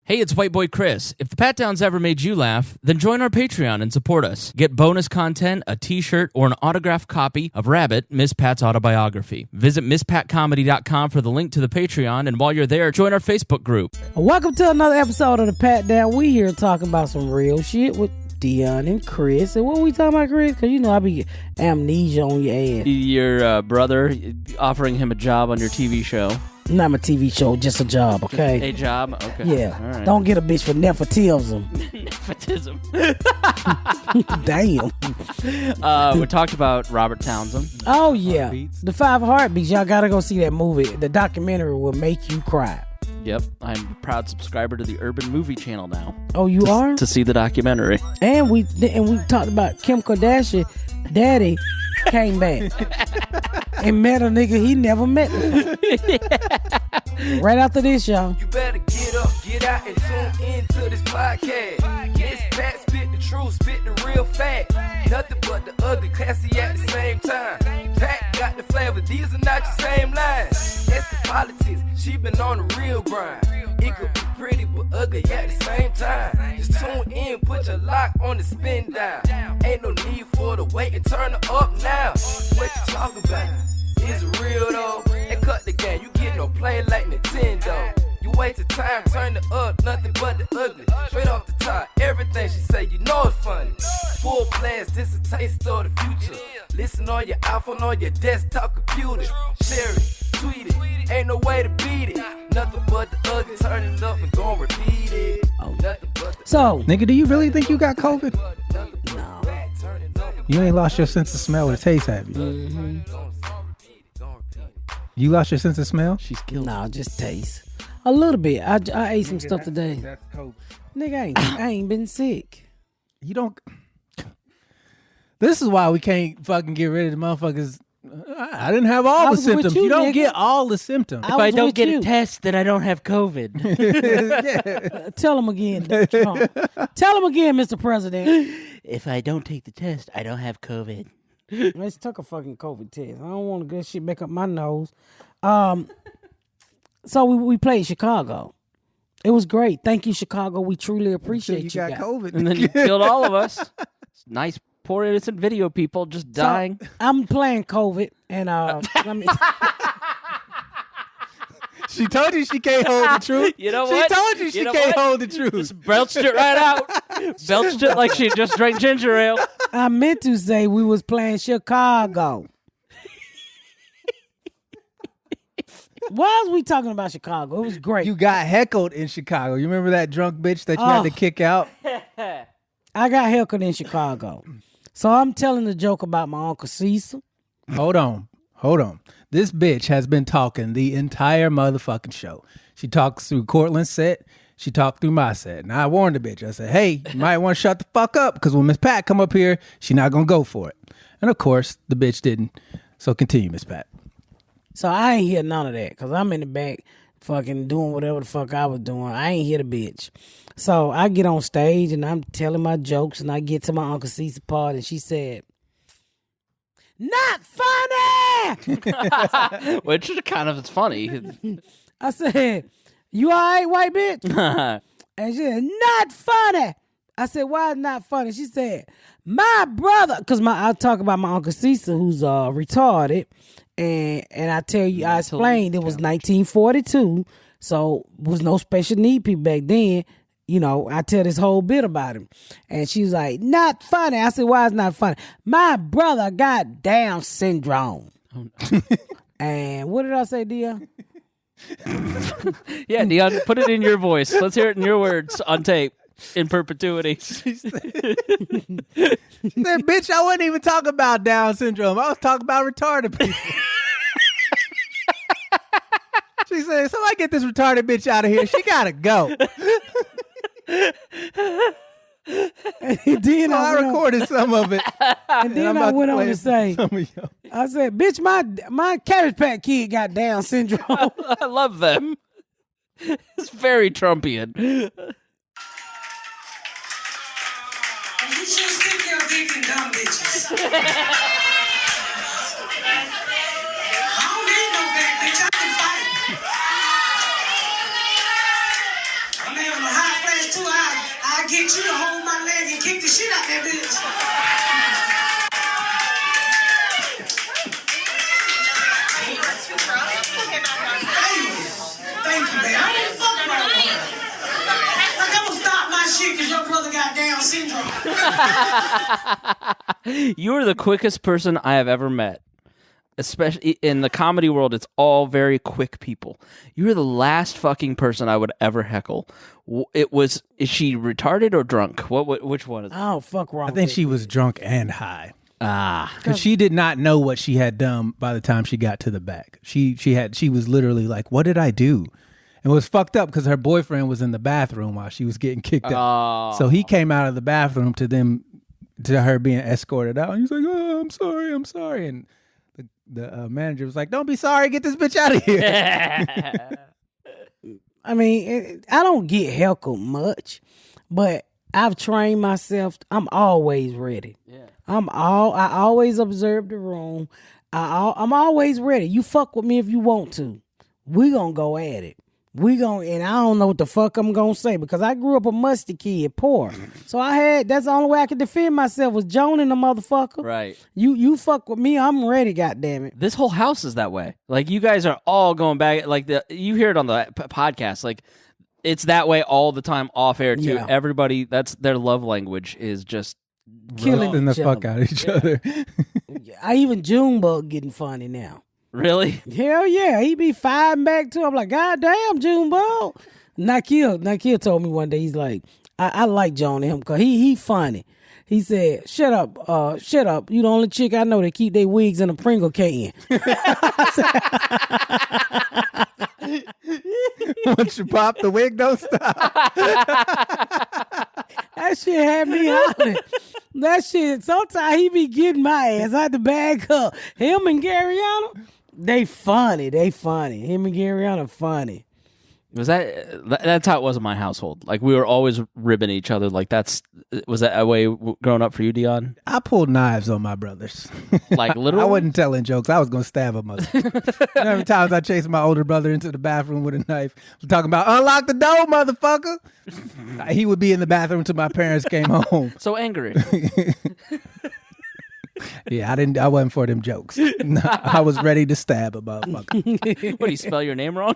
Hey, it's White Boy Chris. If the Pat Downs ever made you laugh, then join our Patreon and support us. Get bonus content, a t-shirt, or an autographed copy of Rabbit, Miss Pat's autobiography. Visit MissPatComedy.com for the link to the Patreon, and while you're there, join our Facebook group. Welcome to another episode of the Pat Down. We here talking about some real shit with Deon and Chris. And what we talking about, Chris? Because you know I be amnesia on your ass. Your brother offering him a job on your TV show. Not my TV show, just a job, okay? A job? Okay. Yeah. All right. Don't get a bitch for nepotism. Nepotism. Damn. We talked about Robert Townsend. Oh, yeah. The 5 Heartbeats. Y'all gotta go see that movie. The documentary will make you cry. Yep. I'm a proud subscriber to the Urban Movie Channel now. Oh, you are? To see the documentary. And we talked about Kim Kardashian. Daddy came back and met a nigga he never met before. Right after this, y'all. You better get up, get out, and tune into this podcast. This Pat spit the truth, spit the real fact. Nothing but the ugly, classy at the same time. Pat got the flavor, these are not your same lines. That's the politics, she been on the real grind. It could be pretty but ugly at the same time. Just tune in, put your lock on the spin down. Ain't no need for the wait and turn it up now. What you talking about? Is it real though? And cut the game, you get no play like Nintendo. You wasted time, turn it up, nothing but the ugly. Straight off the top, everything she say, you know it's funny. Full blast, this a taste of the future. Listen on your iPhone, on your desktop computer. Share it, tweet it, ain't no way to beat it. Nothing but the ugly, turn it up and gon' repeat it. Nothing but the So, Nigga, do you really think you got COVID? no. You ain't lost your sense of smell or taste, have you? Mm-hmm. You lost your sense of smell? She's guilty. No, just taste. A little bit. I ate some stuff today. That's COVID. Nigga, I ain't been sick. You don't. This is why we can't fucking get rid of the motherfuckers. I didn't have all the was with symptoms. you, You don't nigga. get all the symptoms. I was with you. test, then I don't have COVID. Tell him again, Trump. Tell him again, Mr. President. If I don't take the test, I don't have COVID. Let's take a fucking COVID test. I don't want to get shit back up my nose. So we played Chicago. It was great. Thank you, Chicago. We truly appreciate you got guys. COVID. And then you killed all of us. It's nice, poor innocent video people just dying. So, I'm playing COVID, and She told you she can't hold the truth. You know what? She told you she know can't what? hold the truth. Just belched it right out. Belched it like she just drank ginger ale. I meant to say we was playing Chicago. Why was we talking about Chicago? It was great. You got heckled in Chicago. You remember that drunk bitch that you had to kick out? I got heckled in Chicago. So I'm telling the joke about my Uncle Cecil. Hold on. This bitch has been talking the entire motherfucking show. She talks through Cortland's set. She talked through my set. And I warned the bitch. I said, hey, you might want to shut the fuck up because when Miss Pat come up here, she not going to go for it. And of course, the bitch didn't. So continue, Miss Pat. So I ain't hear none of that because I'm in the back fucking doing whatever the fuck I was doing. I ain't hear the bitch. So I get on stage and I'm telling my jokes and I get to my Uncle Cecil part and she said, not funny! Which is kind of it's funny. I said, you all right, white bitch? And she said, not funny. I said, why is not funny? She said, my brother, because I talk about my Uncle Cecil who's retarded. And I tell you, I explained it was 1942, so was no special need people back then. You know, I tell this whole bit about him. And she was like, not funny. I said, why is not funny? My brother got Down syndrome. Oh, no. And what did I say, Deon? Yeah, Deon, put it in your voice. Let's hear it in your words on tape in perpetuity. She said, bitch, I wasn't even talking about Down syndrome. I was talking about retarded people. She said, somebody get this retarded bitch out of here. She got to go. And then I recorded some of it. And then I went on to say, some of y'all. I said, bitch, my Cabbage Patch Kid got Down syndrome. I love them. It's very Trumpian. You should stick your dick in dumb bitches. I don't need no back, bitch. I can fight. I live in a high I get you to hold my leg and kick the shit out that bitch. Thank you, man. I didn't fuck around with her. Like, I'm gonna stop my shit because your brother got Down syndrome. You are the quickest person I have ever met. Especially in the comedy world, it's all very quick people. You were the last fucking person I would ever heckle. Is she retarded or drunk? Which one is it? I don't fuck wrong. I think with she it. was drunk and high. Ah. Because she did not know what she had done by the time she got to the back. She was literally like, what did I do? And it was fucked up because her boyfriend was in the bathroom while she was getting kicked out. So he came out of the bathroom to her being escorted out. And he's like, oh, I'm sorry. And the manager was like, don't be sorry, get this bitch out of here. I mean, I don't get heckled much, but I've trained myself. I'm always ready. Yeah. I always observe the room. I'm always ready. You fuck with me if you want to. We gonna go at it. And I don't know what the fuck I'm gonna say because I grew up a musty kid, poor. So that's the only way I could defend myself was joning the motherfucker. Right. You fuck with me, I'm ready, goddammit. This whole house is that way. Like, you guys are all going back. Like, you hear it on the podcast. Like, it's that way all the time off air, too. Yeah. Everybody, that's their love language is just Killing Roasting the each fuck other. out of each other. I even Junebug getting funny now. really. Hell yeah, he be fighting back to him like, God damn, Junebug. Nakil told me one day, he's like, I like John and him because he funny. He said, shut up. You the only chick I know that keep their wigs in a Pringle can. Once you pop, the wig don't stop. That shit had me hollering. That shit, sometimes he be getting my ass. I had to bag up. Him and Garyana, they funny. Him and Garyana funny. That's how it was in my household. Like, we were always ribbing each other. Like, was that a way growing up for you, Deon? I pulled knives on my brothers. Like, literally? I wasn't telling jokes. I was going to stab a mother. How many times I chased my older brother into the bathroom with a knife, talking about, unlock the door, motherfucker. He would be in the bathroom until my parents came home. So angry. Yeah, I wasn't for them jokes. No, I was ready to stab a motherfucker. What, do you spell your name wrong?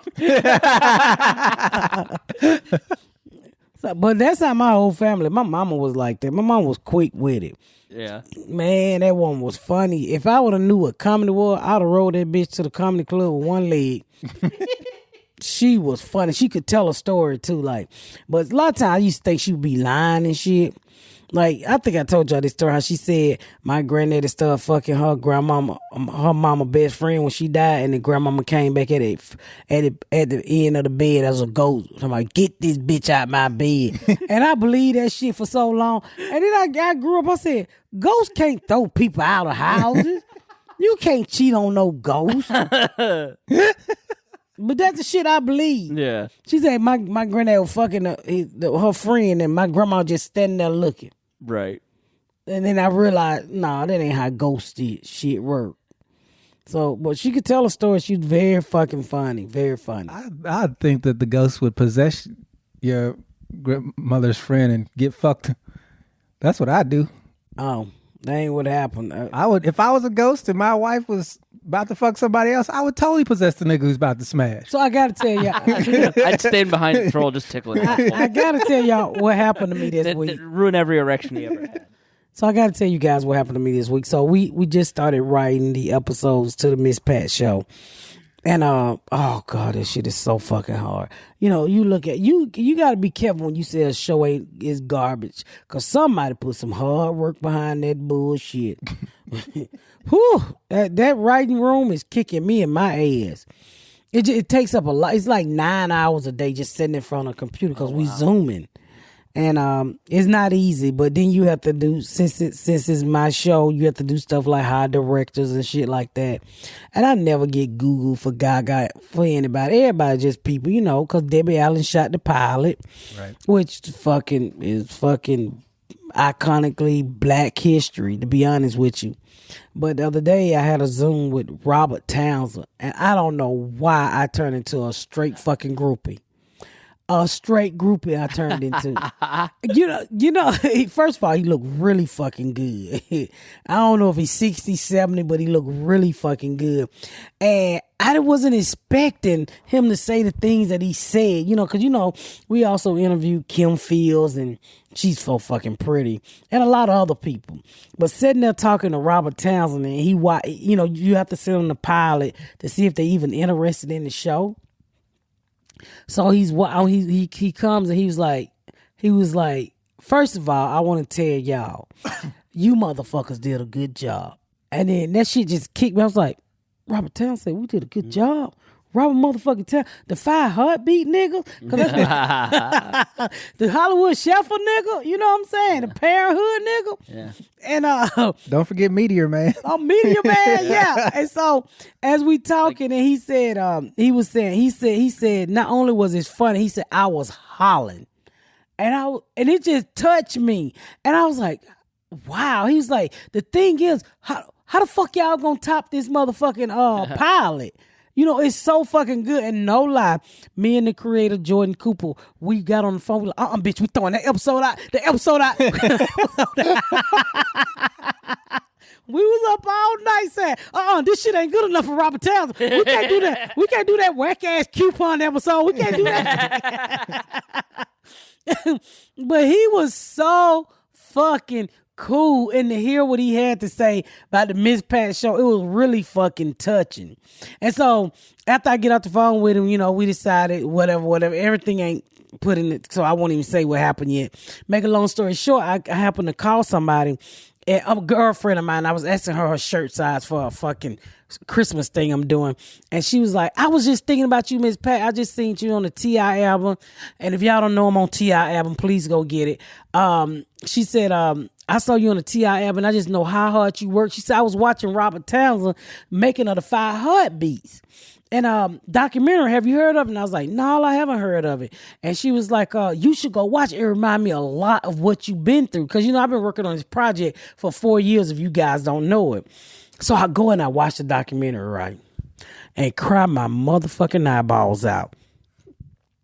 But that's how my whole family, my mama was like that. My mom was quick with it. Yeah. Man, that one was funny. If I would have knew what comedy was, I'd have rode that bitch to the comedy club with one leg. She was funny. She could tell a story too. Like, but a lot of times I used to think she would be lying and shit. Like, I think I told y'all this story, how she said my granddaddy started fucking her grandmama, her mama best friend when she died, and the grandmama came back at the end of the bed as a ghost. I'm like, get this bitch out my bed. And I believed that shit for so long. And then I grew up, I said, ghosts can't throw people out of houses. You can't cheat on no ghost. But that's the shit I believe. Yeah. She said my granddad was fucking her friend, and my grandma just standing there looking. Right. And then I realized, nah, that ain't how ghost shit work. So, but she could tell a story. She's very fucking funny. Very funny. I think that the ghost would possess your grandmother's friend and get fucked. That's what I do. Oh, that ain't what happened. I would, if I was a ghost and my wife was about to fuck somebody else, I would totally possess the nigga who's about to smash. So I gotta tell y'all. I'd stand behind the troll just tickling. I gotta tell y'all what happened to me this week. Ruin every erection he ever had. So I gotta tell you guys what happened to me this week. So we just started writing the episodes to the Miss Pat show. And oh god, this shit is so fucking hard. You know, you look at you gotta be careful when you say a show is garbage, cause somebody put some hard work behind that bullshit. Whew, that writing room is kicking me in my ass. It takes up a lot. It's like 9 hours a day just sitting in front of a computer because we zooming. And it's not easy, but then you have to do, since it's my show, you have to do stuff like hire directors and shit like that. And I never get Google for Gaga for anybody. Everybody just people, you know, because Debbie Allen shot the pilot, right? Which is fucking iconically black history, to be honest with you. But the other day I had a Zoom with Robert Townsend, and I don't know why I turned into a straight fucking groupie. a straight groupie I turned into. you know, first of all, he looked really fucking good. I don't know if he's 60, 70, but he looked really fucking good. And I wasn't expecting him to say the things that he said, you know, because, you know, we also interviewed Kim Fields, and she's so fucking pretty, and a lot of other people. But sitting there talking to Robert Townsend, and you know, you have to send him the pilot to see if they even interested in the show. So he comes and he was like, first of all, I want to tell y'all, you motherfuckers did a good job. And then that shit just kicked me. I was like, Robert Townsend, we did a good job. Robert motherfucking Townsend, the 5 Heartbeat nigga, the Hollywood Shuffle nigga, you know what I'm saying? The Parenthood nigga. Yeah. And don't forget Meteor Man. Oh, Meteor Man, yeah. And so as we talking, and he said, he said, not only was it funny, he said I was hollering, and it just touched me, and I was like, wow. He was like, the thing is, how the fuck y'all gonna top this motherfucking pilot? You know, it's so fucking good. And no lie, me and the creator, Jordan Cooper, we got on the phone. We like, bitch, we throwing that episode out. The episode out. We was up all night saying, this shit ain't good enough for Robert Townsend. We can't do that. We can't do that whack-ass coupon episode. We can't do that. But he was so fucking cool, and to hear what he had to say about the Miss Pat show, it was really fucking touching. And so after I get off the phone with him, you know, we decided whatever, everything ain't put in it, so I won't even say what happened yet. Make a long story short, I happened to call somebody, and a girlfriend of mine, I was asking her shirt size for a fucking Christmas thing I'm doing, and she was like, I was just thinking about you, Miss Pat. I just seen you on the T.I. album, and if y'all don't know him on T.I. album, please go get it. She said, I saw you on the T.I. album, and I just know how hard you work. She said, I was watching Robert Townsend making of the 5 Heartbeats. And documentary, have you heard of it? And I was like, no, I haven't heard of it. And she was like, you should go watch it. It remind me a lot of what you've been through. Because, you know, I've been working on this project for 4 years, if you guys don't know it. So I go and I watch the documentary, right? And cry my motherfucking eyeballs out.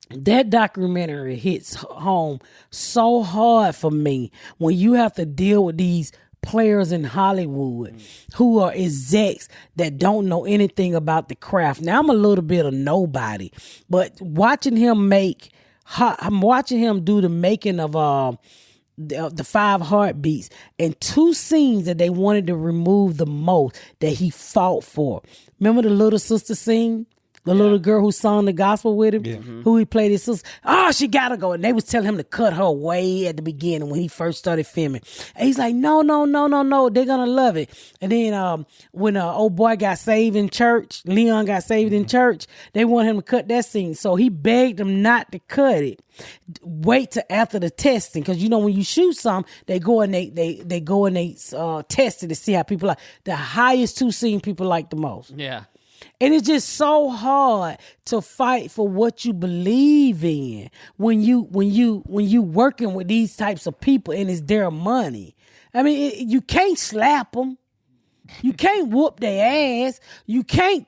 That documentary hits home so hard for me when you have to deal with these players in Hollywood who are execs that don't know anything about the craft. Now, I'm a little bit of nobody, but watching him I'm watching him do the making of the 5 Heartbeats, and 2 scenes that they wanted to remove the most that he fought for. Remember the little sister scene? The little girl who sung the gospel with him, who he played his sister. Oh, she gotta go. And they was telling him to cut her way at the beginning when he first started filming. And he's like, no, they're gonna love it. And then when old boy got saved in church, Leon got saved in church, they wanted him to cut that scene. So he begged them not to cut it. Wait till after the testing, because you know when you shoot something, they go and they go and they test it to see how people like. The highest 2 scenes people like the most. Yeah. And it's just so hard to fight for what you believe in when you working with these types of people and it's their money. I mean, you can't slap them. You can't whoop their ass. You can't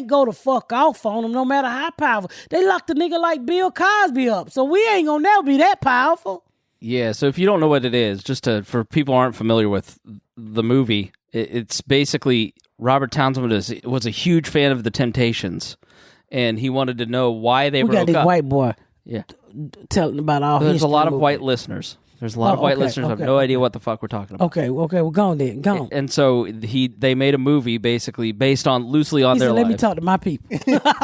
go to fuck off on them no matter how powerful. They locked a nigga like Bill Cosby up. So we ain't gonna never be that powerful. Yeah, so if you don't know what it is, for people who aren't familiar with the movie, it's basically Robert Townsend was a huge fan of the Temptations, and he wanted to know why they broke up. We got this white boy. Yeah, telling about all. There's a lot of white listeners. There's a lot of white listeners who have no idea what the fuck we're talking about. Okay, well, go on then. Go on. And so they made a movie basically based loosely on their lives. Let me talk to my people.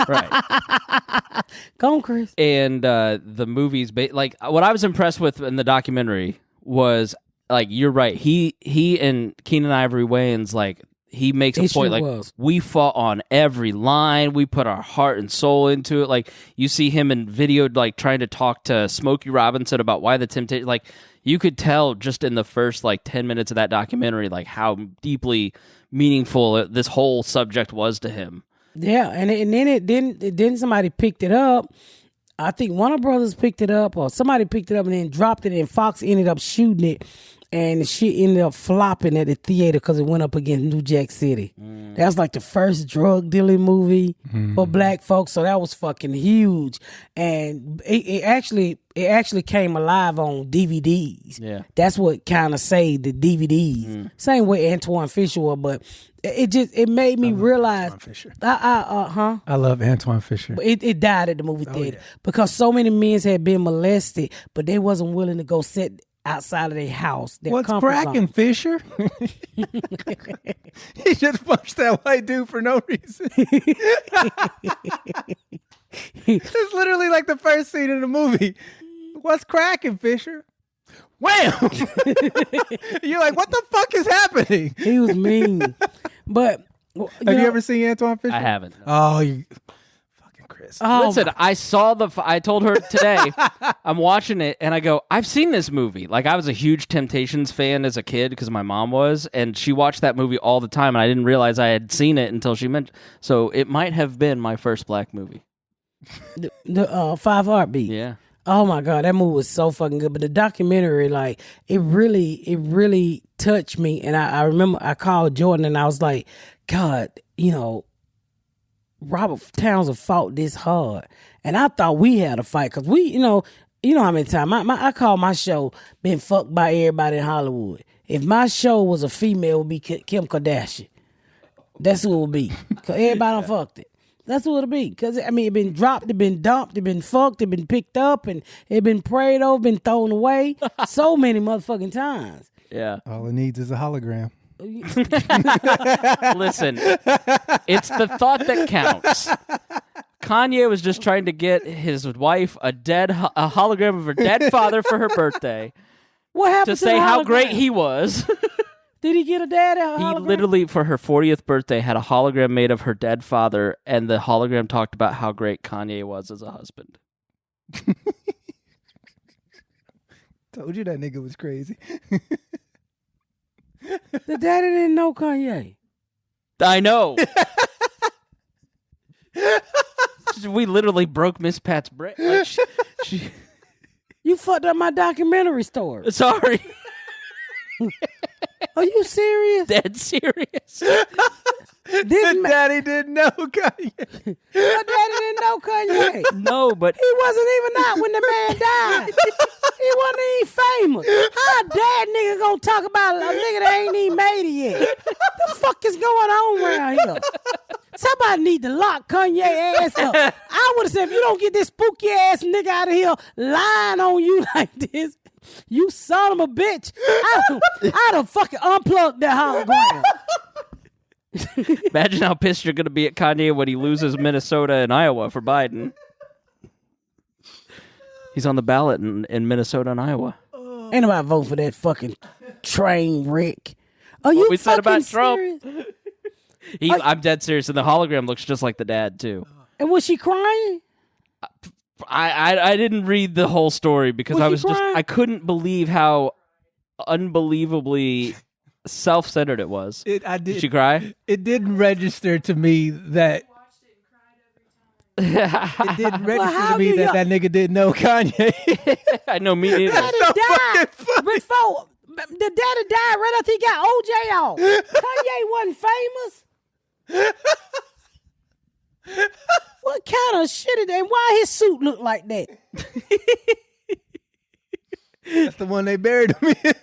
Right. Go on, Chris. And the movie's like what I was impressed with in the documentary was like you're right. He and Keenan Ivory Wayans like. He makes a point like we fought on every line. We put our heart and soul into it. Like you see him in video, like trying to talk to Smokey Robinson about why the Temptation. Like you could tell just in the first like 10 minutes of that documentary, like how deeply meaningful this whole subject was to him. Yeah, and then somebody picked it up. I think Warner Brothers picked it up, or somebody picked it up and then dropped it, and Fox ended up shooting it and she ended up flopping at the theater because it went up against New Jack City. That was like the first drug dealing movie for black folks, so that was fucking huge. And it actually came alive on DVDs. Yeah. That's what kind of saved the DVDs. Same way Antoine Fisher was, but it made me realize. Antoine Fisher. Huh? I love Antoine Fisher. But it died at the movie theater because so many men had been molested, but they wasn't willing to go sit outside of their house. What's cracking, Fisher? He just punched that white dude for no reason. It's literally like the first scene in the movie. What's cracking, Fisher? Wham! You're like, what the fuck is happening? He was mean. But Have you ever seen Antoine Fisher? I haven't. Oh, you fucking Chris. Listen, I saw I told her today, I'm watching it, and I go, I've seen this movie. Like, I was a huge Temptations fan as a kid because my mom was, and she watched that movie all the time, and I didn't realize I had seen it until she mentioned. So it might have been my first black movie. the Five Heartbeat. Yeah. Oh my God, that movie was so fucking good. But the documentary, like, it really touched me. And I remember I called Jordan and I was like, God, Robert Townsend fought this hard. And I thought we had a fight because we, you know how many times I call my show Been Fucked by Everybody in Hollywood. If my show was a female, it would be Kim Kardashian. That's who it would be. Because everybody done fucked it. That's what it'll be. Because, it been dropped, it been dumped, it been fucked, it been picked up, and it been prayed over, been thrown away so many motherfucking times. Yeah. All it needs is a hologram. Listen, it's the thought that counts. Kanye was just trying to get his wife a hologram of her dead father for her birthday. What happened to say the how hologram? great he was. Did he get a dad a He hologram? literally, for her 40th birthday, had a hologram made of her dead father, and the hologram talked about how great Kanye was as a husband. Told you that nigga was crazy. The daddy didn't know Kanye. I know. We literally broke Miss Pat's brain. Like, she You fucked up my documentary story. Sorry. Are you serious? Dead serious. This Daddy didn't know Kanye. My daddy didn't know Kanye. No, but He wasn't even out when the man died. He wasn't even famous. How a dad nigga gonna talk about a nigga that ain't even made it yet? The fuck is going on around here? Somebody need to lock Kanye ass up. I would have said, if you don't get this spooky ass nigga out of here lying on you like this, you son of a bitch. I'd have fucking unplugged that hologram. imagine how pissed you're going to be at Kanye when he loses Minnesota and Iowa for Biden. He's on the ballot in Minnesota and Iowa. Ain't nobody vote for that fucking train wreck. Are you we said about serious? Trump. I'm dead serious, and the hologram looks just like the dad, too. And was she crying? I didn't read the whole story because Was she crying? I couldn't believe how unbelievably self-centered it was. Did she cry? It didn't register to me that. It didn't register to me that nigga didn't know Kanye. I know, me neither. Daddy died before. The daddy died right after he got OJ off. Kanye wasn't famous. What kind of shit is that? Why his suit look like that? That's the one they buried him in.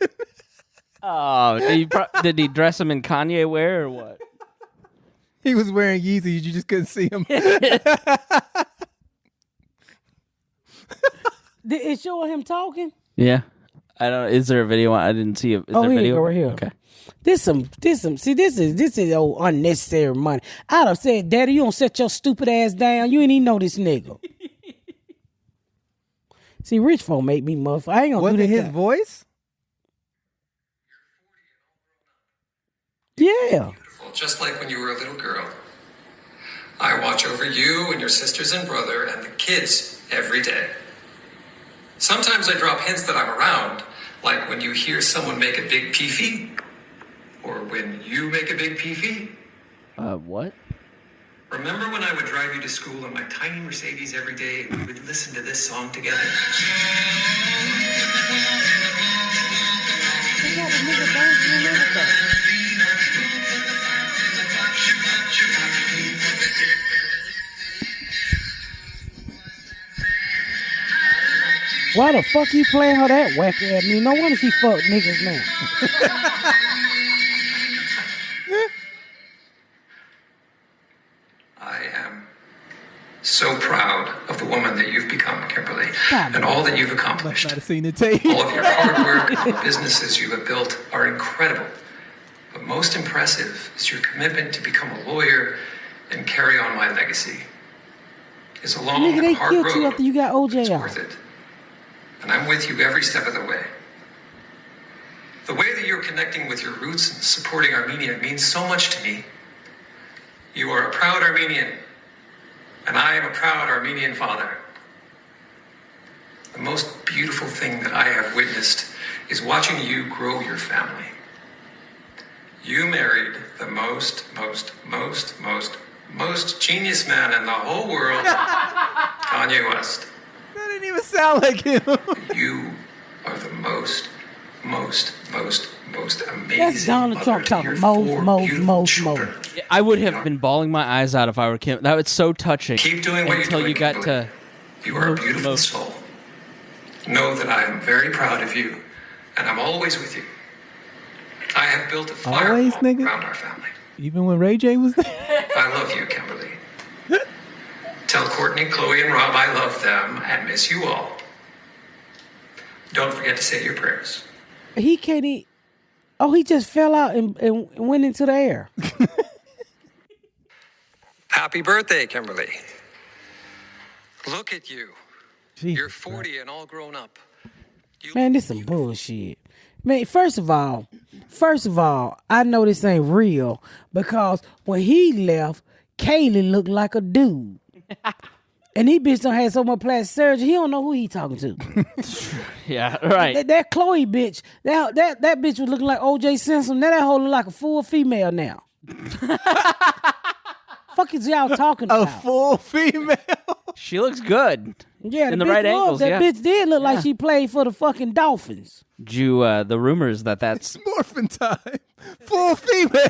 Oh, did he dress him in Kanye wear or what? He was wearing Yeezys. You just couldn't see him. Did it show him talking? Yeah. I don't. Is there a video? I didn't see it. Is there a here video? you go, right here. Okay. This is old unnecessary money. I'd have said, Daddy, you don't set your stupid ass down. You ain't even know this nigga. See, rich folk make me muff. I ain't gonna Was do it that. his voice? Yeah. Just like when you were a little girl. I watch over you and your sisters and brother and the kids every day. Sometimes I drop hints that I'm around, like when you hear someone make a big peefee, or when you make a big peefee. What? Remember when I would drive you to school in my tiny Mercedes every day and we would listen to this song together? Why the fuck he playing her that whack at me? No wonder she fuck niggas now. I am so proud of the woman that you've become, Kimberly, and all that you've accomplished. Might have seen the tape. All of your hard work and the businesses you have built are incredible. But most impressive is your commitment to become a lawyer and carry on my legacy. It's a long Nigga, they and hard killed road. you after you got OJ It's out. worth it. And I'm with you every step of the way. The way that you're connecting with your roots and supporting Armenia means so much to me. You are a proud Armenian, and I am a proud Armenian father. The most beautiful thing that I have witnessed is watching you grow your family. You married the most genius man in the whole world, Kanye West. That didn't even sound like him. You are the most amazing. That's Donald mother Trump to talking your most, four most, beautiful most, children. most. I would have been bawling my eyes out if I were Kim. That was so touching. Keep doing what until you're doing, you got Kimberly. to. You are a beautiful soul. Know that I am very proud of you, and I'm always with you. I have built a Always, firewall nigga? around our family. Even when Ray J was there. I love you, Kimberly. Tell Courtney, Chloe, and Rob I love them and miss you all. Don't forget to say your prayers. He can't eat. Oh, he just fell out and went into the air. Happy birthday, Kimberly. Look at you. Jesus You're 40 and all grown up. Man, this some bullshit. Man, first of all, I know this ain't real because when he left, Kaylee looked like a dude. And he bitch done had so much plastic surgery, he don't know who he talking to. Yeah, right. That Chloe bitch, that bitch was looking like O.J. Simpson. Now that hoe look like a full female now. Fuck is y'all talking A about? full female. She looks good. Yeah, in the bitch right was. angles. That Yeah. bitch did look like she played for the fucking Dolphins. Jew, the rumors that's Morphin' time. Full female.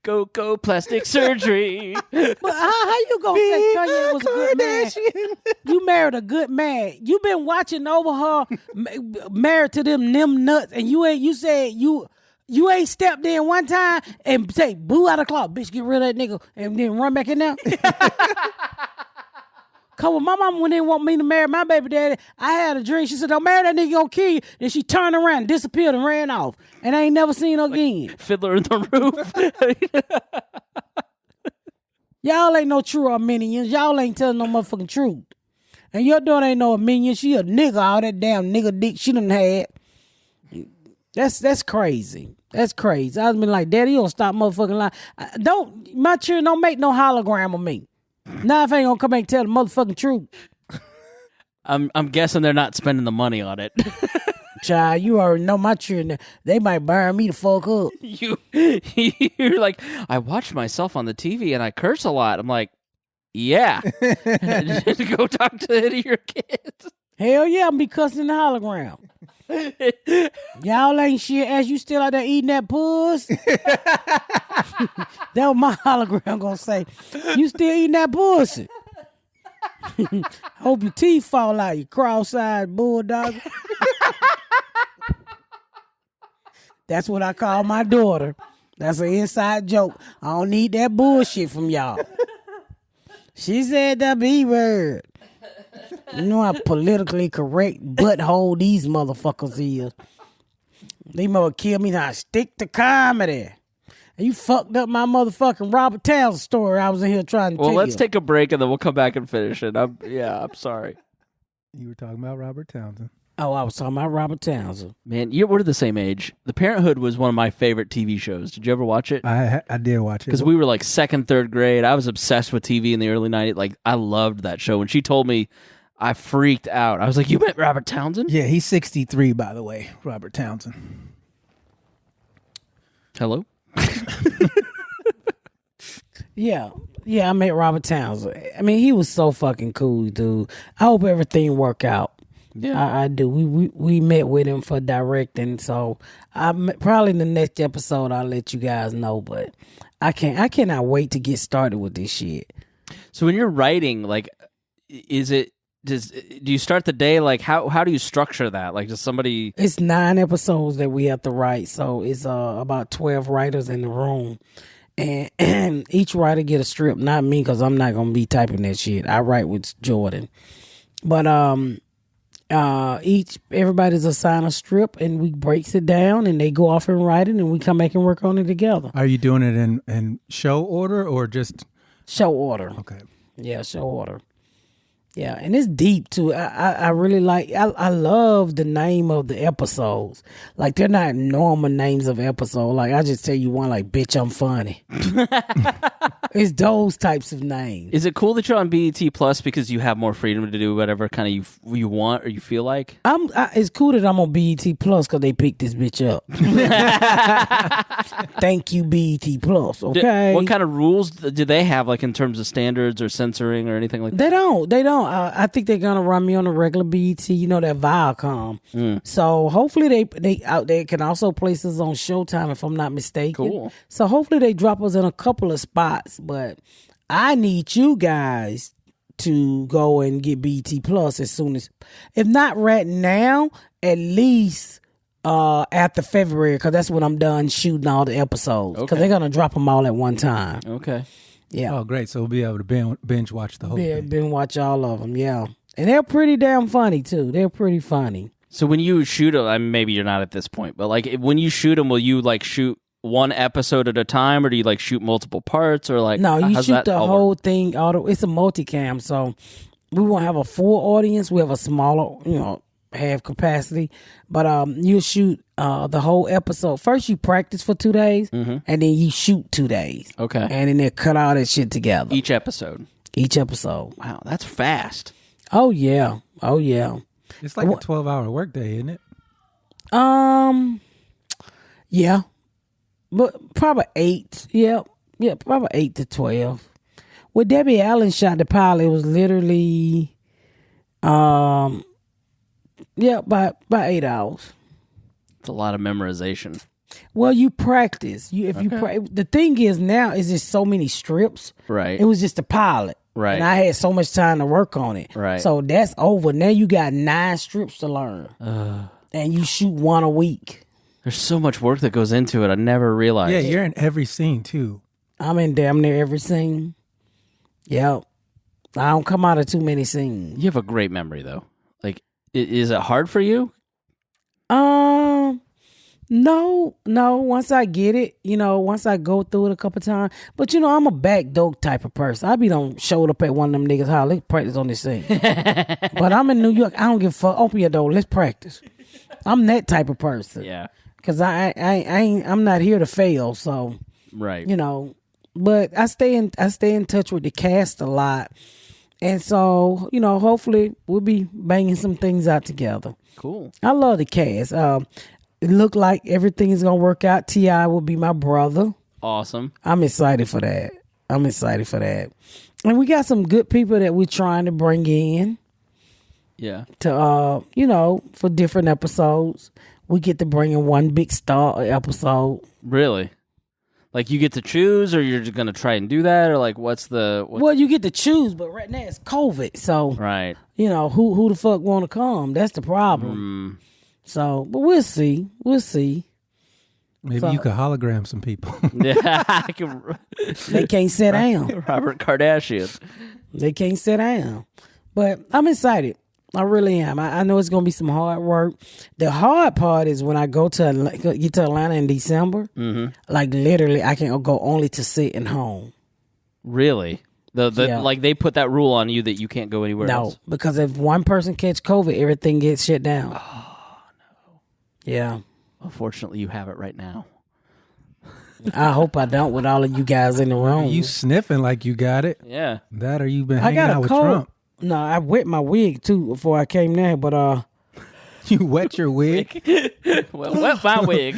go plastic surgery. But how you gonna say Kanye was a good man? Kardashian. You married a good man. You been watching over her, married to them nuts, and you said you ain't stepped in one time and say boo out of clock, bitch, get rid of that nigga, and then run back in there. Cause when my mama didn't want me to marry my baby daddy, I had a dream. She said, "Don't marry that nigga, gonna kill you." Then she turned around, disappeared, and ran off, and I ain't never seen her again. Fiddler in the Roof. Y'all ain't no true Armenians. Y'all ain't telling no motherfucking truth. And your daughter ain't no Armenian. She a nigga. All that damn nigga dick she done had. That's crazy. That's crazy. I was been like, Daddy, you don't stop motherfucking lying. My children don't make no hologram of me. Now if I ain't gonna come back and tell the motherfucking truth. I'm guessing they're not spending the money on it. Child, you already know my children. They might burn me the fuck up. You're like, I watch myself on the TV and I curse a lot. I'm like, yeah. Go talk to any of your kids. Hell yeah, I'm be cussing in the hologram. Y'all ain't shit as you still out there eating that puss. That what my hologram gonna say. You still eating that pussy. Hope your teeth fall out, you cross-eyed bulldog. That's what I call my daughter. That's an inside joke. I don't need that bullshit from y'all. She said the B word. You know how politically correct butthole these motherfuckers is. They mother kill me now. Stick to comedy. And you fucked up my motherfucking Robert Townsend story I was in here trying to tell you. Well, let's take a break and then we'll come back and finish it. I'm sorry. You were talking about Robert Townsend. Oh, I was talking about Robert Townsend. Man, we're the same age. The Parenthood was one of my favorite TV shows. Did you ever watch it? I did watch it. Because we were like second, third grade. I was obsessed with TV in the early 90s. Like, I loved that show. When she told me, I freaked out. I was like, you met Robert Townsend? Yeah, he's 63, by the way, Robert Townsend. Hello? Yeah, I met Robert Townsend. I mean, he was so fucking cool, dude. I hope everything work out. Yeah, I do. We met with him for directing, so probably in the next episode I'll let you guys know. But I cannot wait to get started with this shit. So when you're writing, like, is it do you start the day like how do you structure that? Like, does somebody? It's 9 episodes that we have to write, so it's about 12 writers in the room, and each writer get a strip. Not me, because I'm not gonna be typing that shit. I write with Jordan, but everybody's assigned a strip, and we breaks it down, and they go off and write it, and we come back and work on it together. Are you doing it in show order or just Show order? okay? Yeah, show order. Yeah, and it's deep too. I really like. I love the name of the episodes. Like, they're not normal names of episodes. Like, I just tell you one, like, "Bitch, I'm funny." It's those types of names. Is it cool that you're on BET Plus because you have more freedom to do whatever kind of you want or you feel like? It's cool that I'm on BET Plus because they picked this bitch up. Thank you, BET Plus. Okay. What kind of rules do they have, like in terms of standards or censoring or anything like that? They don't. I think they're gonna run me on the regular BET. You know, that Viacom. So hopefully they can also place us on Showtime, if I'm not mistaken. Cool. So hopefully they drop us in a couple of spots. But I need you guys to go and get BET Plus as soon as, if not right now, at least after February, because that's when I'm done shooting all the episodes. Because they're gonna drop them all at one time. Okay. Yeah. Oh, great! So we'll be able to binge watch the whole thing. Been watch all of them. Yeah, and they're pretty damn funny too. They're pretty funny. So when you shoot them, maybe you're not at this point, but like when you shoot them, will you like shoot one episode at a time, or do you like shoot multiple parts, or like No, you how's shoot that the all whole work? thing. It's a multicam, so we won't have a full audience. We have a smaller, half capacity, but you shoot the whole episode. First, you practice for 2 days, and then you shoot 2 days. Okay. And then they cut all that shit together. Each episode. Each episode. Wow, that's fast. Oh yeah. Oh yeah. It's like a 12-hour workday, isn't it? Yeah. But probably 8. Yeah, probably 8 to 12. When Debbie Allen shot the pilot, it was literally, about 8 hours. It's a lot of memorization. Well, you practice. The thing is now is just so many strips. Right. It was just a pilot. Right. And I had so much time to work on it. Right. So that's over. Now you got 9 strips to learn. And you shoot 1 a week. There's so much work that goes into it. I never realized. Yeah, you're in every scene too. I'm in damn near every scene. Yep. I don't come out of too many scenes. You have a great memory, though. Like, is it hard for you? No. Once I get it, once I go through it a couple times. But I'm a back dope type of person. I be done showed up at one of them niggas' house. Let's practice on this scene. But I'm in New York. I don't give a fuck. Open your door. Let's practice. I'm that type of person. Yeah. Cause I'm not here to fail. So Right. But I stay in touch with the cast a lot. And so, hopefully we'll be banging some things out together. Cool. I love the cast. It looked like everything is going to work out. T.I. will be my brother. Awesome. I'm excited for that. And we got some good people that we're trying to bring in Yeah. to, for different episodes. We get to bring in one big star episode. Really? Like, you get to choose, or you're just going to try and do that? Or, like, Well, you get to choose, but right now it's COVID. So, Right. Who the fuck want to come? That's the problem. So, but we'll see. Maybe you could hologram some people. Yeah. I can, They can't sit down. Robert Kardashian. They can't sit down. But I'm excited. I really am. I know it's going to be some hard work. The hard part is when I get to Atlanta in December, like literally I can go only to sit and home. Really? Yeah. Like, they put that rule on you that you can't go anywhere No, else? because if one person catch COVID, everything gets shut down. Oh, no. Yeah. Unfortunately, you have it right now. I hope I don't with all of you guys in the room. You sniffing like you got it. Yeah. That or you been I hanging got out a with cold. Trump. No, I wet my wig too before I came there, but You wet your wig? Well, wet my wig.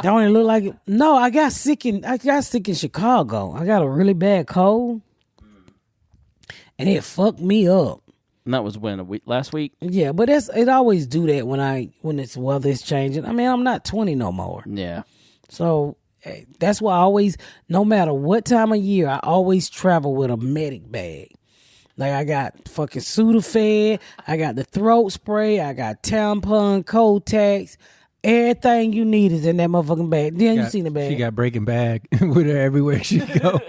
don't it look like it? No, I got sick in Chicago. I got a really bad cold, and it fucked me up. And that was when, last week? Yeah, but it always do that when it's weather is changing. I mean, I'm not 20 no more, Yeah. so that's why I always, no matter what time of year, I always travel with a medic bag. Like I got fucking Sudafed, I got the throat spray, I got tampon, Kotex. Everything you need is in that motherfucking bag. Then you seen the bag. She got Breaking Bag with her everywhere she go.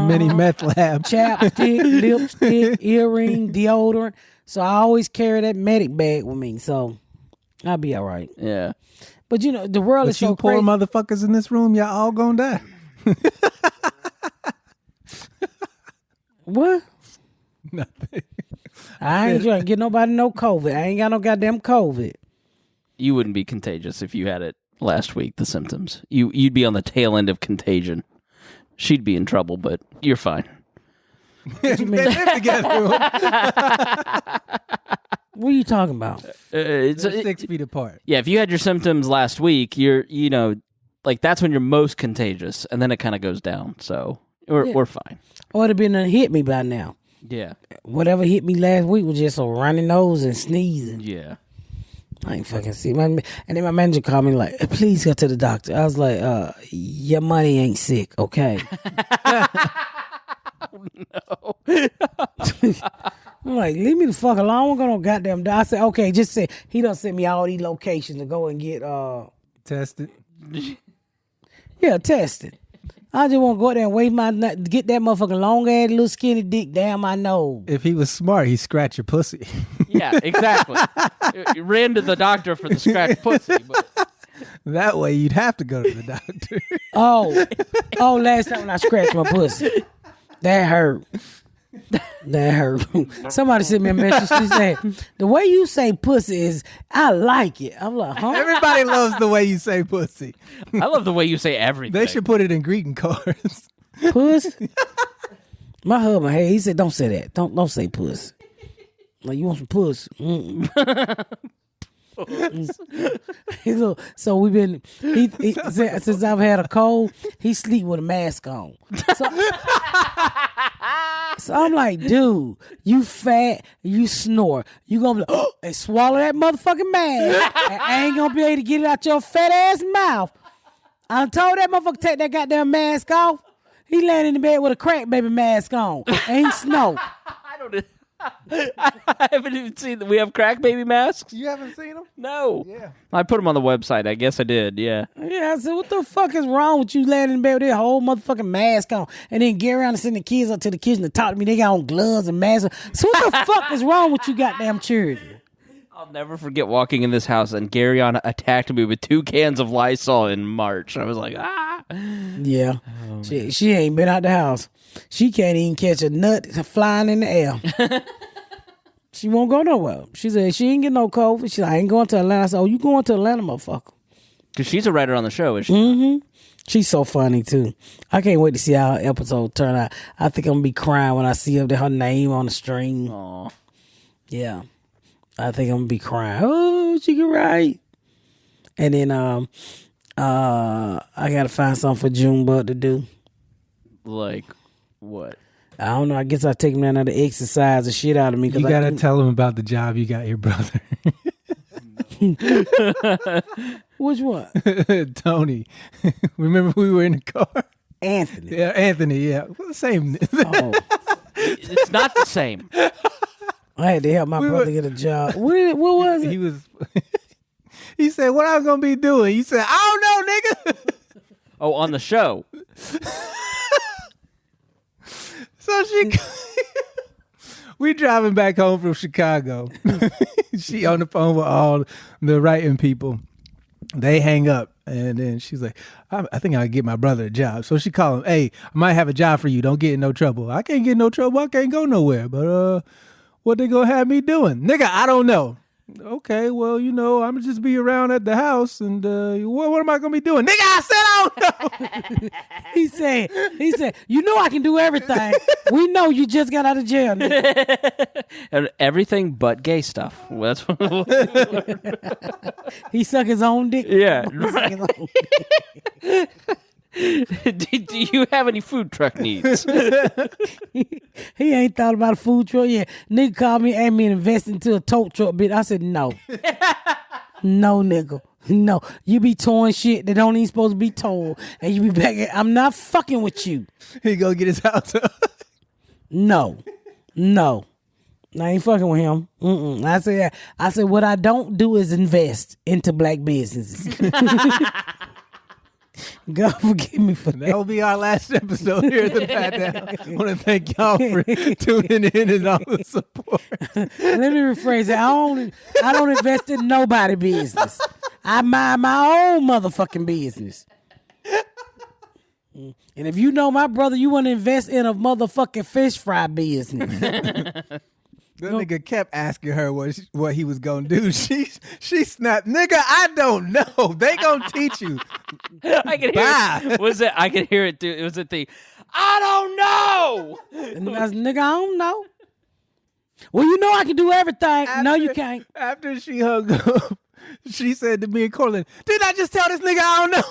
Mini meth lab. Chapstick, lipstick, earring, deodorant. So I always carry that medic bag with me. So I'll be all right. Yeah. But you know, the world is But you so poor crazy. motherfuckers in this room, y'all all gonna die. What? Nothing. I ain't trying to get nobody no COVID. I ain't got no goddamn COVID. You wouldn't be contagious if you had it last week, the symptoms. You'd be on the tail end of contagion. She'd be in trouble, but you're fine. They live together. What are you talking about? It's, They're 6 feet apart. yeah, if you had your symptoms last week, like that's when you're most contagious, and then it kind of goes down. So we're fine. Or it'd been done hit me by now. Yeah. Whatever hit me last week was just a runny nose and sneezing. Yeah. I ain't fucking see. And then my manager called me like, please go to the doctor. I was like, your money ain't sick, okay? No. I'm like, leave me the fuck alone. I don't go no goddamn doctor. I said, okay, just say, he done sent me all these locations to go and get, Tested. yeah, tested. I just want to go there and wave get that motherfucking long ass little skinny dick down my nose. If he was smart, he'd scratch your pussy. Yeah, exactly. You ran to the doctor for the scratch pussy, but That way you'd have to go to the doctor. Oh, last time when I scratched my pussy. That hurt. That hurt. Somebody sent me a message. She said, the way you say pussy is, I like it. I'm like, huh? Everybody loves the way you say pussy. I love the way you say everything. They should put it in greeting cards. Pussy? My husband, hey, he said, don't say that. Don't say pussy. Like, you want some pussy? So we've been, since I've had a cold, he sleep with a mask on. So I'm like, dude, you fat, you snore. You gonna be like, and swallow that motherfucking mask. And I ain't gonna be able to get it out your fat ass mouth. I told that motherfucker take that goddamn mask off. He laying in the bed with a crack baby mask on. And he snore. I haven't even seen that we have crack baby masks. You haven't seen them? No. Yeah. I put them on the website. I guess I did. Yeah. Yeah, I said, what the fuck is wrong with you laying in bed with that whole motherfucking mask on? And then get around and send the kids up to the kitchen to talk to me. They got on gloves and masks. So what the fuck is wrong with you goddamn children? I'll never forget walking in this house and Garyon attacked me with 2 cans of Lysol in March. I was like, ah. Yeah. She ain't been out the house. She can't even catch a nut flying in the air. She won't go nowhere. She said she ain't get no COVID. She said, I ain't going to Atlanta. I said, oh, you going to Atlanta, motherfucker. Because she's a writer on the show, is she? Mm-hmm. She's so funny, too. I can't wait to see how her episode turn out. I think I'm going to be crying when I see her name on the stream. Aw. Yeah. I think I'm going to be crying. Oh, she can write. And then I got to find something for Junebug to do. Like, what? I don't know. I guess I take him down there to exercise the shit out of me. You got to tell him about the job you got your brother. Which one? Tony. Remember we were in the car? Anthony. Yeah, Anthony, yeah. Well, same. Oh. It's not the same. I had to help my brother get a job. What was it? He was. He said, what I'm going to be doing? He said, I don't know, nigga. Oh, on the show. So we driving back home from Chicago. She on the phone with all the writing people. They hang up, and then she's like, I think I'll get my brother a job. So she called him, hey, I might have a job for you. Don't get in no trouble. I can't get in no trouble. I can't go nowhere. But what they gonna have me doing? Nigga, I don't know. Okay, well, I'm gonna just be around at the house, and what am I gonna be doing? Nigga, I said I don't know. He said, I can do everything. We know you just got out of jail. Nigga. And everything but gay stuff. Well, that's what He suck his own dick. Yeah. He suck his own dick. Do you have any food truck needs? He ain't thought about a food truck yet. Nigga called me and me invest into a tote truck bit. I said, no. No, nigga. No. You be towing shit that don't even supposed to be towed. And you be back. I'm not fucking with you. He go get his house up. No. No. I ain't fucking with him. I said, what I don't do is invest into black businesses. God forgive me for that. That will be our last episode here at the Pat Down. I want to thank y'all for tuning in and all the support. Let me rephrase it. I don't invest in nobody business. I mind my own motherfucking business. And if you know my brother, you want to invest in a motherfucking fish fry business. That nigga kept asking her what he was gonna do. She snapped, nigga, I don't know. They gonna teach you. I can hear it. Was it? I can hear it. It was the I don't know. And I was, nigga, I don't know. Well, you know I can do everything. No, you can't. After she hung up, she said to me and Cortland, did I just tell this nigga I don't know?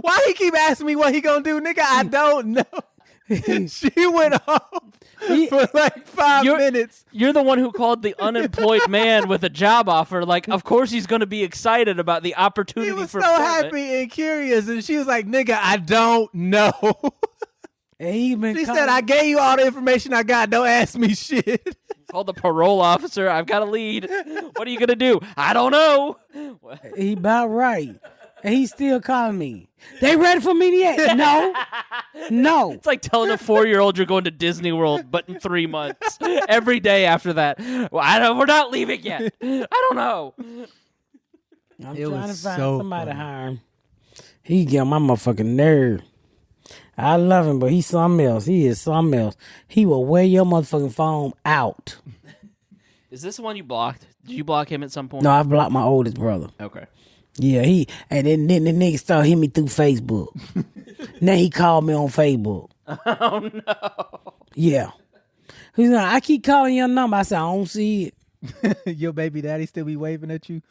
Why he keep asking me what he gonna do? Nigga, I don't know. She went off for like 5 minutes. You're the one who called the unemployed man with a job offer. Like, of course he's going to be excited about the opportunity. He was for so happy and curious, and she was like, "Nigga, I don't know." And she said, "I gave you all the information I got. Don't ask me shit." Call the parole officer. I've got a lead. What are you going to do? I don't know. He about right. And he's still calling me. They ready for me yet? No. It's like telling a 4-year-old you're going to Disney World, but in 3 months. Every day after that. Well, we're not leaving yet. I don't know. I'm trying to find somebody to hire him. He get on my motherfucking nerve. I love him, but he's something else. He is something else. He will wear your motherfucking phone out. Is this the one you blocked? Did you block him at some point? No, I blocked my oldest brother. Okay. Yeah, and then the nigga started hitting me through Facebook. Now he called me on Facebook. Oh, no. Yeah. He's like, I keep calling your number. I said, I don't see it. Your baby daddy still be waving at you?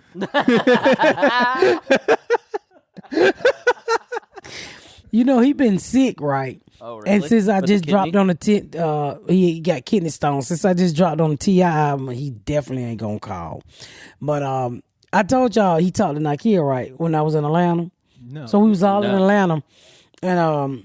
You know, he been sick, right? Oh, really? And since I With just the dropped kidney? on the he got kidney stones. Since I just dropped on the TI album, he definitely ain't gonna call. But I told y'all he talked to Nakia, right, when I was in Atlanta. No. So we was all in Atlanta, and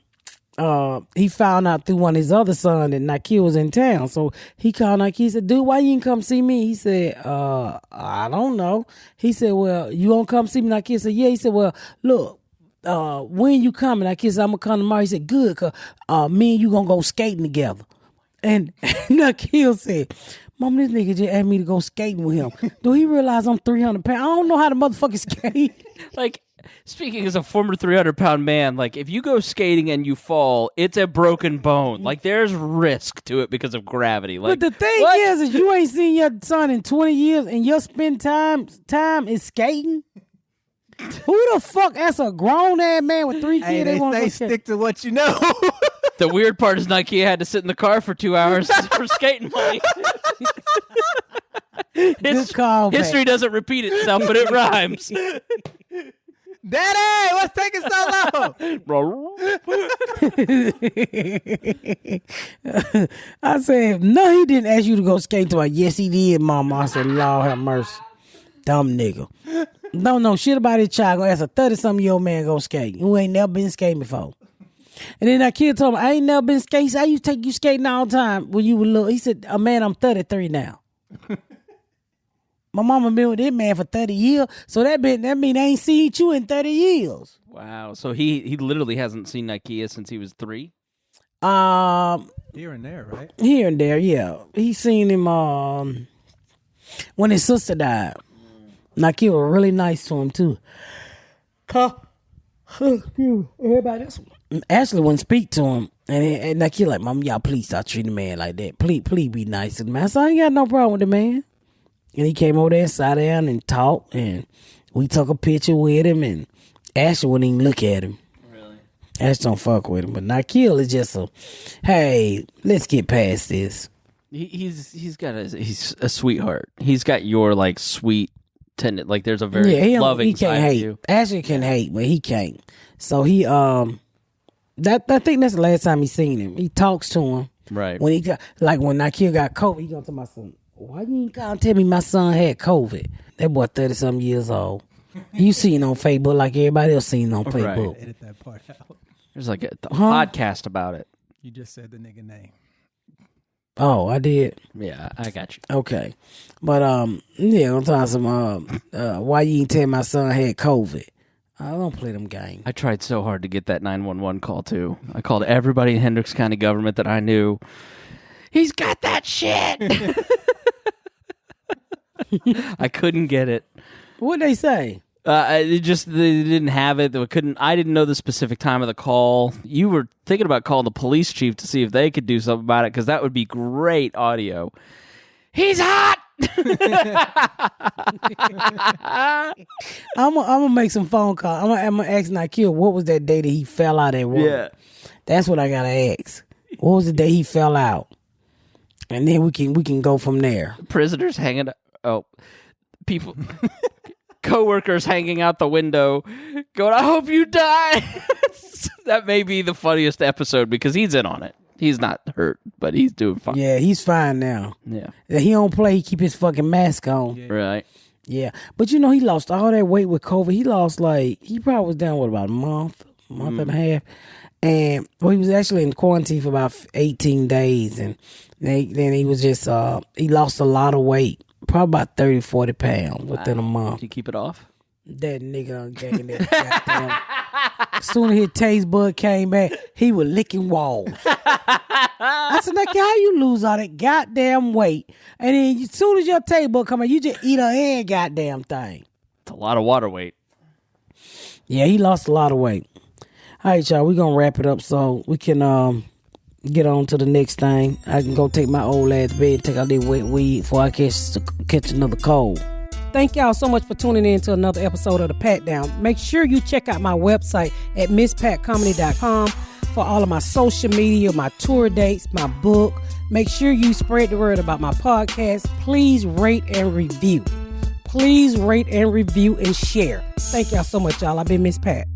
he found out through one of his other sons that Nakia was in town. So he called Nakia. He said, "Dude, why you didn't come see me?" He said, "I don't know." He said, "Well, you gonna come see me?" Nakia said, "Yeah." He said, "Well, look, when you coming?" Nakia said, "I'm gonna come tomorrow." He said, "Good, cause me and you gonna go skating together." And Nakia said, "Mom, this nigga just asked me to go skating with him. Do he realize I'm 300 pounds? I don't know how to motherfucking skate." Like, speaking as a former 300-pound man, like, if you go skating and you fall, it's a broken bone. Like, there's risk to it because of gravity. Like, but the thing is you ain't seen your son in 20 years and your spend time is skating? Who the fuck, that's a grown-ass man with 3 kids. Hey, they want say to stick to what you know. the weird part is Nike had to sit in the car for 2 hours for skating money. Good call, History doesn't repeat itself, but it rhymes. Daddy, what's taking so long? I said, no, he didn't ask you to go skate to it. Yes, he did, Mama. I said, Lord have mercy. Dumb nigga. Don't know shit about his child. Gonna ask a 30-something-year-old man go skate who ain't never been skating before. And then that kid told me, I ain't never been skating. He said, I used to take you skating all the time when you were little. He said, man, I'm 33 now. My mama been with that man for 30 years. So that mean I ain't seen you in 30 years. Wow. So he literally hasn't seen Ikea since he was 3? Here and there, right? Here and there, yeah. He seen him when his sister died. Nike was really nice to him too. Everybody else Ashley wouldn't speak to him. And Nike like, Mom, y'all please stop treating the man like that. Please be nice to the man. So I ain't got no problem with the man. And he came over there and sat down and talked, and we took a picture with him, and Ashley wouldn't even look at him. Really? Ashley don't fuck with him. But Nakil is just hey, let's get past this. He's a sweetheart. He's got your like sweet tendon. Like there's a very loving he can't side hate. to you. Ashley can hate, but he can't. So he I think that's the last time he seen him. He talks to him. Right. When when Nakil got COVID, he gonna tell my son, why you ain't gonna tell me my son had COVID? That boy 30-something years old. You seen on Facebook like everybody else seen on Facebook. Edit that part out. There's like a podcast about it. You just said the nigga name. Oh, I did. Yeah, I got you. Okay. But yeah, I'm talking some why you didn't tell my son had COVID. I don't play them games. I tried so hard to get that 911 call too. I called everybody in Hendricks County government that I knew. He's got that shit. I couldn't get it. What'd they say? They didn't have it. They couldn't. I didn't know the specific time of the call. You were thinking about calling the police chief to see if they could do something about it because that would be great audio. He's hot. I'm gonna make some phone calls. I'm gonna ask Nikil what was that day that he fell out at work. Yeah, that's what I gotta ask. What was the day he fell out? And then we can go from there. Prisoners hanging. Oh, people. Co-workers hanging out the window going, I hope you die. That may be the funniest episode because he's in on it. He's not hurt, but he's doing fine. Yeah, he's fine now. Yeah. He don't play. He keep his fucking mask on. Yeah. Right. Yeah. But he lost all that weight with COVID. He lost he probably was down, about a month and a half. And he was actually in quarantine for about 18 days. And then he was just, he lost a lot of weight. Probably about 30, 40 pounds within a month. Did you keep it off? That nigga gained that goddamn. As soon as his taste bud came back, he was licking walls. I said, Nicky, how you lose all that goddamn weight? And then as soon as your taste bud come out, you just eat a hand goddamn thing. It's a lot of water weight. Yeah, he lost a lot of weight. All right, y'all, we're going to wrap it up so we can get on to the next thing. I can go take my old ass to bed and take out that wet weed before I catch another cold. Thank y'all so much for tuning in to another episode of The Pat Down. Make sure you check out my website at misspatcomedy.com for all of my social media, my tour dates, my book. Make sure you spread the word about my podcast. Please rate and review. Please rate and review and share. Thank y'all so much, y'all. I've been Miss Pat.